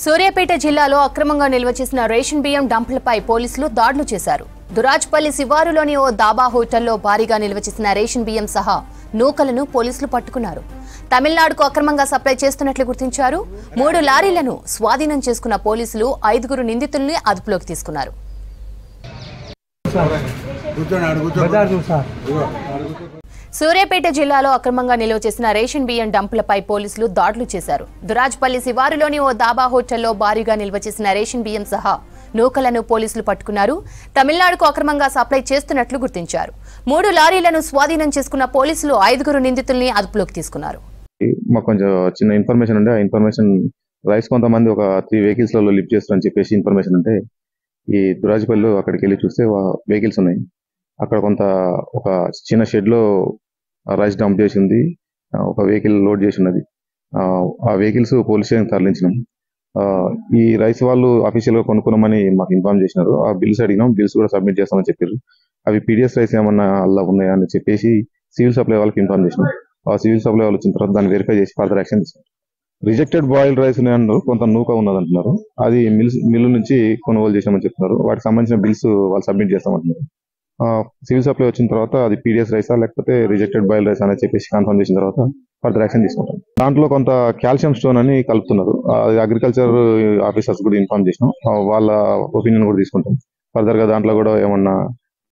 సూర్యాపేట జిల్లాలో అక్రమంగా నిల్వ చేసిన రేషన్ బియ్యం డంపులపై పోలీసులు దాడులు చేశారు. దురాజ్పల్లి శివారులోని ఓ దాబా హోటల్లో భారీగా నిల్వ చేసిన రేషన్ బియ్యం సహా నూకలను పోలీసులు పట్టుకున్నారు. తమిళనాడుకు అక్రమంగా సప్లై చేస్తున్నట్లు గుర్తించారు. 3 లారీలను స్వాధీనం చేసుకున్న పోలీసులు 5 నిందితుల్ని అదుపులోకి తీసుకున్నారు. సూర్యాపేట జిల్లాలో అక్రమంగా నిల్వ చేసిన రేషన్ బియ్యం డంపులపై పోలీసులు దాడులు చేశారు. దురాజ్పల్లి శివారులోని ఓ దాబా హోటల్లో భారీగా నిల్వ చేసిన రేషన్ బియ్యం సహా నూకలను పోలీసులు పట్టుకున్నారు. తమిళనాడుకు అక్రమంగా సప్లై చేస్తున్నట్లు గుర్తించారు. 3 లారీలను స్వాధీనం చేసుకున్న పోలీసులు 5 నిందితుల్ని అదుపులోకి తీసుకున్నారు. మాకు కొంచెం చిన్న ఇన్ఫర్మేషన్ ఉండే, ఆ ఇన్ఫర్మేషన్ రైస్ కొంతమంది ఒక 3 వెహికల్స్ లలో లిఫ్ట్ చేస్తారని చెప్పేసి ఇన్ఫర్మేషన్ ఉంటే ఈ దురాజ్పల్లిలో అక్కడికి వెళ్ళి చూస్తే వెహికల్స్ ఉన్నాయి. అక్కడ ఒక చిన్న షెడ్ లో రైస్ డంప్ చేసి ఉంది. ఒక వెహికల్ లోడ్ చేసి ఉన్నది. ఆ వెహికల్స్ పోలీస్ స్టేషన్ తరలించినాం. ఈ రైస్ వాళ్ళు అఫీషియల్ గా కొనుక్కున్నామని మాకు ఇన్ఫార్మ్ చేసినారు. ఆ బిల్స్ అడిగినాం, బిల్స్ కూడా సబ్మిట్ చేస్తామని చెప్పారు. అవి పీడిఎస్ రైస్ ఏమన్నా అలా ఉన్నాయా అని చెప్పేసి సివిల్ సప్లై వాళ్ళకి ఇన్ఫార్మ్ చేసినాం. ఆ సివిల్ సప్లై వాళ్ళు వచ్చిన తర్వాత దాన్ని వెరిఫై చేసి ఫర్దర్ యాక్షన్ తీసుకుంటాం. రిజెక్టెడ్ బాయిల్డ్ రైస్ అన్నారు, కొంత నూక ఉన్నది అంటున్నారు. అది మిల్లు నుంచి కొనుగోలు చేసామని చెప్తున్నారు. వాటికి సంబంధించిన బిల్స్ వాళ్ళు సబ్మిట్ చేస్తామంటున్నారు. సివిల్ సప్లై వచ్చిన తర్వాత అది పీడిఎస్ రైసా లేకపోతే రిజెక్టెడ్ బాయిల్ రైస్ అని చెప్పేసి కన్ఫర్మ్ చేసిన తర్వాత ఫర్దర్ యాక్షన్ తీసుకుంటాం. దాంట్లో కొంత కాల్షియం స్టోన్ అని కలుపుతున్నారు. అగ్రికల్చర్ ఆఫీసర్స్ కూడా ఇన్ఫార్మ్ చేసినాం. వాళ్ళ ఒపీనియన్ కూడా తీసుకుంటాం. ఫర్దర్ గా దాంట్లో కూడా ఏమన్నా